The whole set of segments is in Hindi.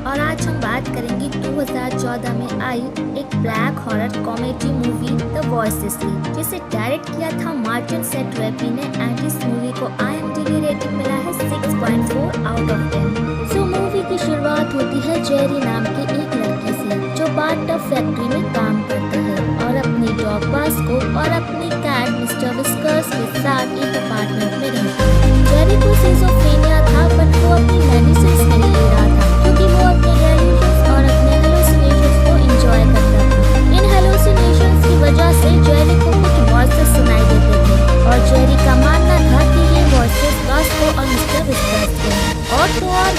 और आज हम बात करेंगे 2014 में आई एक black horror comedy movie the voices की, जिसे डायरेक्ट किया था मार्टिन सेटरेपी ने एंड इस मूवी को IMDb रेटिंग मिला है 6.4 आउट ऑफ 10। सो मूवी की शुरुआत होती है जेरी नाम के एक लड़के से जो बाथ-टब फैक्ट्री में काम करता है और अपने डॉग बास को और अपनी कैट मिस्टर विस्कर्स के साथ एक अपार्टमेंट में रहता है। जेरी को सिजोफ्रेनिया था बट वो अपनी मेडिसिन नहीं ले रहा था क्योंकि वो अपने डेल्यूजन्स और अपने हेलुसिनेशंस को एंजॉय करता था। इन हेलुसिनेशंस की वजह से जेरी को कुछ वॉइसेस सुनाई देते थे और जेरी का मानना था कि ये वॉइसेस वास्को और मिस्टर विस्कर्स थे। और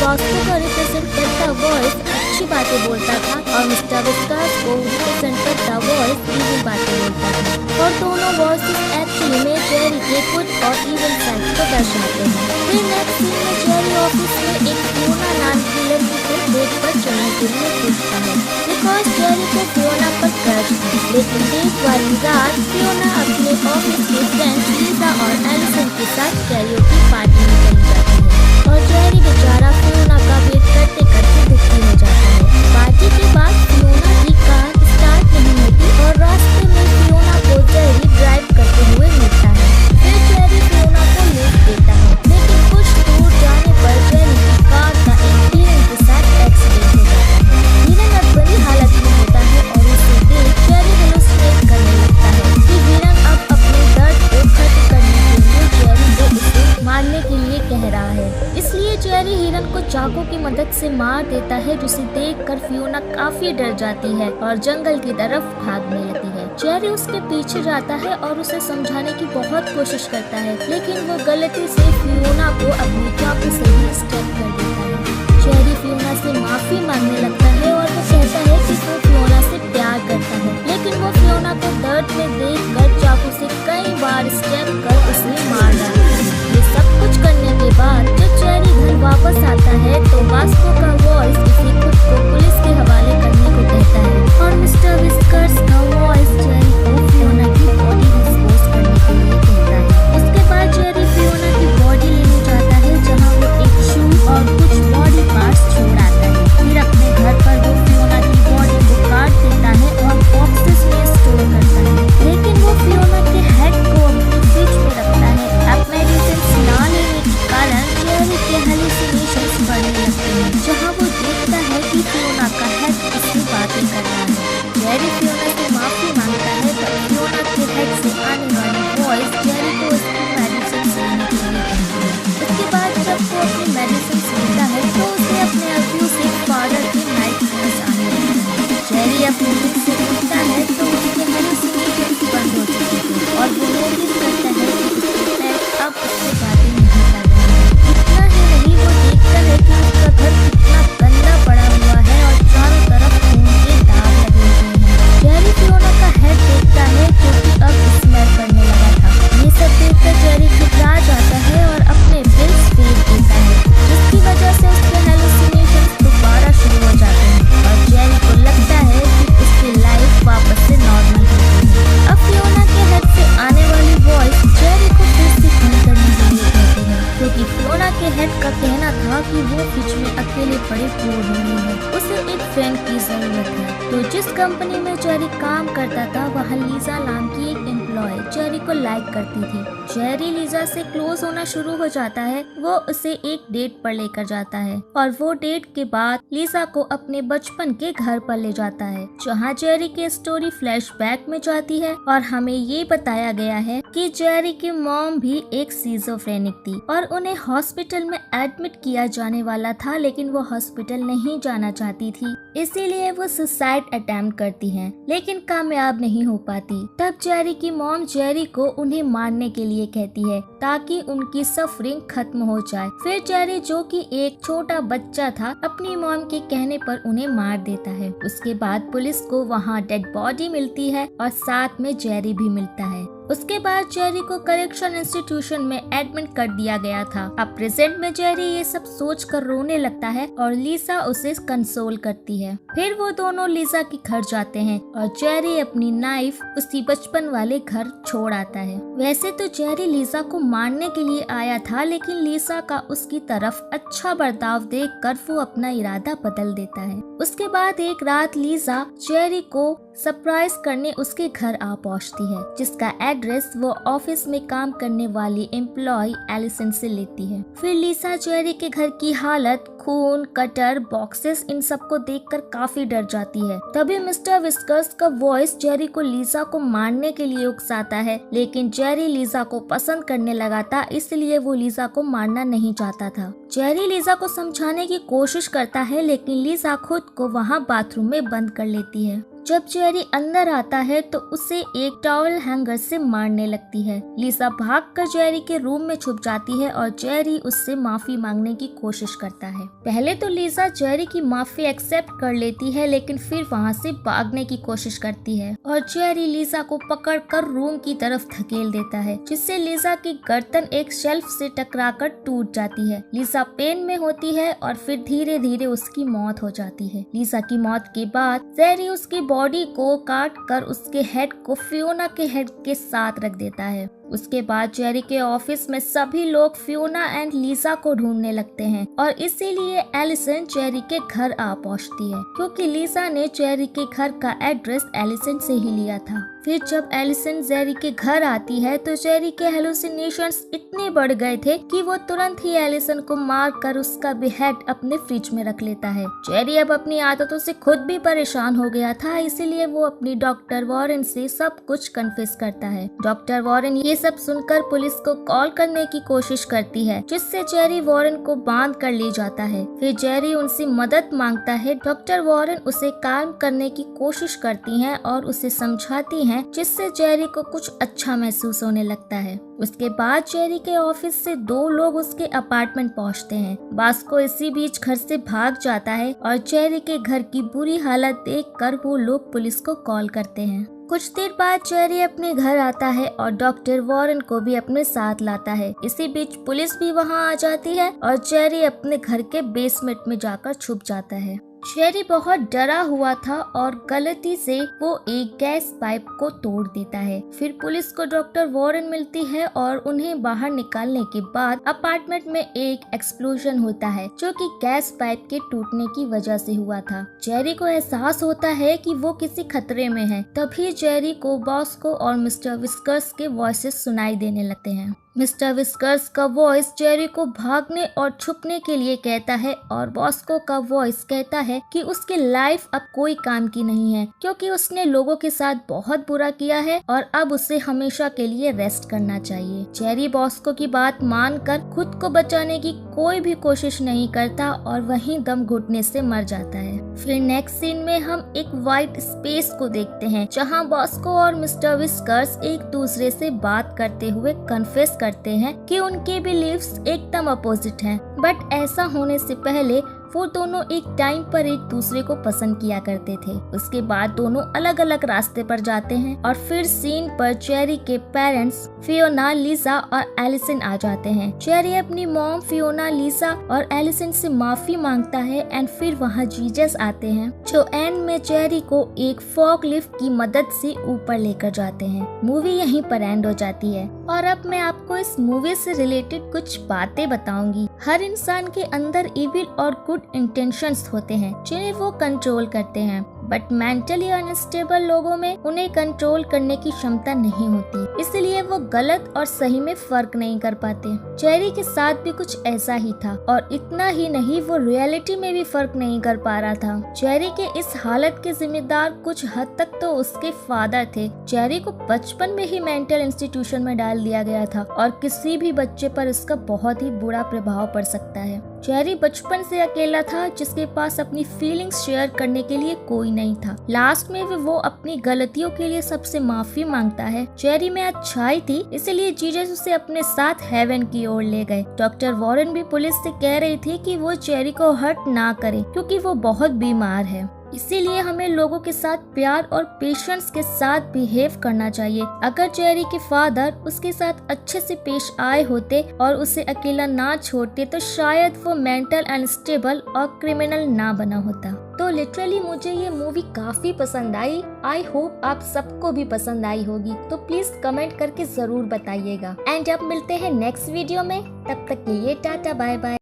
वास्को को रिप्रेजेंट करता वॉइस अच्छी बातें बोलता था और मिस्टर विस्कर्स को रिप्रेजेंट करता वॉइस इविल बातें बोलता था और दोनों वॉइसेस एक्चुअली में जेरी के गुड और इविल साइड को दर्शाते हैं। फिर नेक्स्ट सीन में जेरी ऑफिस में एक फियोना नाम की लड़की को डेट पर चलने के लिए पूछता है बिकॉज जेरी को फियोना पर क्रश था। लेकिन डेट वाली रात फियोना अपने ऑफिस के फ्रेंड्स लीजा और एलिसन के साथ कैरियोके पार्टी में चली जाती है और जेरी बेचारा फियोना का वेट करते करते दुखी हो जाता है। पार्टी के बाद फियोना की कार स्टार्ट नहीं होती और रास्ते में फियोना को जेरी ड्राइव करते हुए मिलता है। फिर जेरी फियोना को लिफ्ट देता है लेकिन कुछ दूर जाने पर जेरी की कार का एक हिरन के साथ एक्सीडेंट हो जाता है। हिरन अब बुरी हालत में होता है और उसे देख जेरी हेलुसिनेट करने लगता है कि हिरन अब अपने दर्द को खत्म करने के लिए जेरी को उसे मारने के लिए कह रहा है। इसलिए जेरी हिरन को चाकू की मदद से मार देता है जिसे देखकर फियोना काफी डर जाती है और जंगल की तरफ भागने लगती है। जेरी उसके पीछे जाता है और उसे समझाने की बहुत कोशिश करता है लेकिन वो गलती से फियोना को अपनी चाकू से ही स्टैब कर देता है। जेरी फियोना से माफी मांगने लगता है और वो कहता है कि वो फियोना से प्यार करता है लेकिन वो फियोना को दर्द में देखकर चाकू से कई बार स्टैब कर उसे मार डालता है। ये सब कुछ करने के बाद जब जेरी घर वापस आता है तो वास्को का वॉइस उसे खुद को पुलिस के हवाले करने को कहता है और मिस्टर विस्कर्स का वॉइस जेरी को फियोना की बॉडी डिस्पोज करने के लिए कहता है। उसके बाद जेरी फियोना की बॉडी लेने जाता है जहाँ वो एक शू और कुछ बॉडी पार्ट्स छोड़ आता है। फिर अपने घर पर वो फियोना की बॉडी को काट देता है और बॉक्सेस में स्टोर करता है लेकिन वो फियोना के हेड को अपने फ्रिज में रखता है। अब मेडिसिन ना लेने के कारण जेरी के हेलुसिनेशंस बढ़ने लगते हैं जहाँ वो देखता है कि फियोना का हेड उससे बातें कर रहा है। जेरी फियोना से माफी मांगता है पर फियोना के हेड से आने वाली वॉइस जेरी को उसकी मेडिसिन लेने के लिए कहती है। उसके बाद जब वो अपनी मेडिसिन लेता है तो उसे अपने अब्यूसिव फादर के नाइटमेयर्स आने लगते हैं। जेरी अपनी नींद से उठता है तो उसके हेलुसिनेशंस बंद हो चुके थे और वो नोटिस करता है कि उसके पेट अब उससे बातें नहीं कर रहे हैं। इतना ही नहीं वो देखता है कि उसका घर कितना गंदा पड़ा हुआ है और चारों तरफ खून के दाग लगे हुए हैं। जेरी फियोना का हेड देखता है जो कि अब स्मेल करने लगा था। ये सब देखकर जेरी घबरा जाता है और अपने बिल्स फेंक देता है जिसकी वजह से उसके हेलुसिनेशंस दोबारा शुरू हो जाते हैं और जेरी को लगता है कि उसकी लाइफ वापस से नॉर्मल हो गई है। अब फियोना के हेड से आने वाली वॉइस जेरी को फिर से खून करने के लिए कहती है क्योंकि फियोना के हेड का कहना था कि वो बीच में अकेले पड़े बोर हो रही है, उसे एक फ्रेंड की जरूरत है। तो जिस कंपनी में जेरी काम करता था वहाँ लीजा नाम की एक एम्प्लॉय जेरी को लाइक करती थी। जेरी लीजा से क्लोज होना शुरू हो जाता है। वो उसे एक डेट पर लेकर जाता है और वो डेट के बाद लीजा को अपने बचपन के घर पर ले जाता है जहाँ जेरी की स्टोरी फ्लैशबैक में जाती है और हमें ये बताया गया है कि जेरी की मॉम भी एक सिजोफ्रेनिक थी और उन्हें हॉस्पिटल में एडमिट किया जाने वाला था लेकिन वो हॉस्पिटल नहीं जाना चाहती थी इसीलिए वो सुसाइड अटेम्प्ट करती है लेकिन कामयाब नहीं हो पाती। तब जेरी की मॉम जेरी को उन्हें मारने के लिए कहती है ताकि उनकी सफरिंग खत्म हो जाए। फिर जेरी जो कि एक छोटा बच्चा था अपनी मॉम के कहने पर उन्हें मार देता है। उसके बाद पुलिस को वहाँ डेड बॉडी मिलती है और साथ में जेरी भी मिलता है। उसके बाद जेरी को करेक्शन इंस्टीट्यूशन में एडमिट कर दिया गया था। अब प्रेजेंट में जेरी ये सब सोच कर रोने लगता है और लीसा उसे कंसोल करती है। फिर वो दोनों लीसा के घर जाते हैं और जेरी अपनी नाइफ उसी बचपन वाले घर छोड़ आता है। वैसे तो जेरी लीसा को मारने के लिए आया था, लेकिन लीसा का उसकी तरफ अच्छा बर्ताव देखकर वो अपना इरादा बदल देता है। उसके बाद एक रात लीसा जेरी को सरप्राइज करने उसके घर आ पहुंचती है, जिसका एड्रेस वो ऑफिस में काम करने वाली एम्प्लॉय एलिसन से लेती है। फिर लीसा जेरी के घर की हालत, खून, कटर, बॉक्सेस, इन सब को देखकर काफी डर जाती है। तभी मिस्टर विस्कर्स का वॉइस जेरी को लीसा को मारने के लिए उकसाता है, लेकिन जेरी लीसा को पसंद करने लगा था, इसलिए वो लीसा को मारना नहीं चाहता था। जेरी लीसा को समझाने की कोशिश करता है, लेकिन लीसा खुद को वहाँ बाथरूम में बंद कर लेती है। जब जेरी अंदर आता है तो उसे एक टॉवल हैंगर से मारने लगती है। लीसा भागकर जेरी के रूम में छुप जाती है और जेरी उससे माफी मांगने की कोशिश करता है। पहले तो लीसा जेरी की माफी एक्सेप्ट कर लेती है, लेकिन फिर वहाँ से भागने की कोशिश करती है और जेरी लीसा को पकड़कर रूम की तरफ धकेल देता है, जिससे लीसा की गर्दन एक शेल्फ से टकराकर टूट जाती है। लीसा पेन में होती है और फिर धीरे धीरे उसकी मौत हो जाती है। लीसा की मौत के बाद जेरी उसकी बॉडी को काट कर उसके हेड को फियोना के हेड के साथ रख देता है। उसके बाद जेरी के ऑफिस में सभी लोग फियोना एंड लीसा को ढूंढने लगते हैं और इसीलिए एलिसन जेरी के घर आ पहुंचती है, क्योंकि लीसा ने जेरी के घर का एड्रेस एलिसन से ही लिया था। फिर जब एलिसन जेरी के घर आती है तो जेरी के हेलुसिनेशंस इतने बढ़ गए थे कि वो तुरंत ही एलिसन को मार कर उसका बेहेड अपने फ्रिज में रख लेता है। जेरी अब अपनी आदतों से खुद भी परेशान हो गया था, इसीलिए वो अपनी डॉक्टर वॉरेन से सब कुछ कन्फेस करता है। डॉक्टर वॉरेन ये सब सुनकर पुलिस को कॉल करने की कोशिश करती है, जिससे जेरी वॉरेन को बांध कर ले जाता है। फिर जेरी उनसे मदद मांगता है। डॉक्टर वॉरेन उसे काम करने की कोशिश करती हैं और उसे समझाती हैं, जिससे जेरी को कुछ अच्छा महसूस होने लगता है। उसके बाद जेरी के ऑफिस से 2 लोग उसके अपार्टमेंट पहुंचते हैं। बास्को इसी बीच घर से भाग जाता है और जेरी के घर की बुरी हालत देखकर वो लोग पुलिस को कॉल करते हैं। कुछ देर बाद जेरी अपने घर आता है और डॉक्टर वॉरेन को भी अपने साथ लाता है। इसी बीच पुलिस भी वहां आ जाती है और जेरी अपने घर के बेसमेंट में जाकर छुप जाता है। जेरी बहुत डरा हुआ था और गलती से वो एक गैस पाइप को तोड़ देता है। फिर पुलिस को डॉक्टर वॉरेन मिलती है और उन्हें बाहर निकालने के बाद अपार्टमेंट में एक एक्सप्लोजन होता है, जो कि गैस पाइप के टूटने की वजह से हुआ था। जेरी को एहसास होता है कि वो किसी खतरे में है। तभी जेरी को बॉस्को और मिस्टर विस्कर्स के वॉइसेस सुनाई देने लगते हैं। मिस्टर विस्कर्स का वॉइस जेरी को भागने और छुपने के लिए कहता है और बॉस्को का वॉइस कहता है कि उसकी लाइफ अब कोई काम की नहीं है, क्योंकि उसने लोगों के साथ बहुत बुरा किया है और अब उसे हमेशा के लिए रेस्ट करना चाहिए। जेरी बॉस्को की बात मानकर खुद को बचाने की कोई भी कोशिश नहीं करता और वहीं दम घुटने से मर जाता है। फिर नेक्स्ट सीन में हम एक वाइट स्पेस को देखते हैं, जहां बॉस्को और मिस्टर विस्कर्स एक दूसरे से बात करते हुए कन्फेस करते हैं कि उनके बिलीव्स एकदम अपोजिट हैं। बट ऐसा होने से पहले वो दोनों एक टाइम पर एक दूसरे को पसंद किया करते थे। उसके बाद दोनों अलग अलग रास्ते पर जाते हैं और फिर सीन पर जेरी के पेरेंट्स फियोना, लीसा और एलिसन आ जाते हैं। जेरी अपनी मॉम, फियोना, लीसा और एलिसन से माफी मांगता है एंड फिर वहाँ जीसस आते हैं, जो एंड में जेरी को एक फॉग लिफ्ट की मदद से ऊपर लेकर जाते हैं। मूवी यहीं पर एंड हो जाती है और अब मैं आपको इस मूवी से रिलेटेड कुछ बातें बताऊंगी। हर इंसान के अंदर इविल और गुड इंटेंशंस होते हैं, जिन्हें वो कंट्रोल करते हैं, बट मेंटली अनस्टेबल लोगों में उन्हें कंट्रोल करने की क्षमता नहीं होती, इसलिए वो गलत और सही में फर्क नहीं कर पाते। जेरी के साथ भी कुछ ऐसा ही था और इतना ही नहीं, वो रियलिटी में भी फर्क नहीं कर पा रहा था। जेरी के इस हालत के जिम्मेदार कुछ हद तक तो उसके फादर थे। जेरी को बचपन में ही मेंटल इंस्टीट्यूशन में डाल दिया गया था और किसी भी बच्चे पर इसका बहुत ही बुरा प्रभाव पड़ सकता है। जेरी बचपन से अकेला था, जिसके पास अपनी फीलिंग्स शेयर करने के लिए कोई नहीं था। लास्ट में वो अपनी गलतियों के लिए सबसे माफी मांगता है। जेरी में अच्छाई थी, इसलिए जीसस उसे अपने साथ हेवन की ओर ले गए। डॉक्टर वॉरेन भी पुलिस से कह रही थी कि वो जेरी को हर्ट ना करे, क्योंकि वो बहुत बीमार है। इसीलिए हमें लोगों के साथ प्यार और पेशेंस के साथ बिहेव करना चाहिए। अगर जेरी के फादर उसके साथ अच्छे से पेश आए होते और उसे अकेला ना छोड़ते तो शायद वो मेंटल अनस्टेबल और क्रिमिनल ना बना होता। तो लिटरली मुझे ये मूवी काफी पसंद आई। आई होप आप सबको भी पसंद आई होगी, तो प्लीज कमेंट करके जरूर बताइएगा। एंड अब मिलते हैं नेक्स्ट वीडियो में, तब तक के लिए टाटा बाय बाय।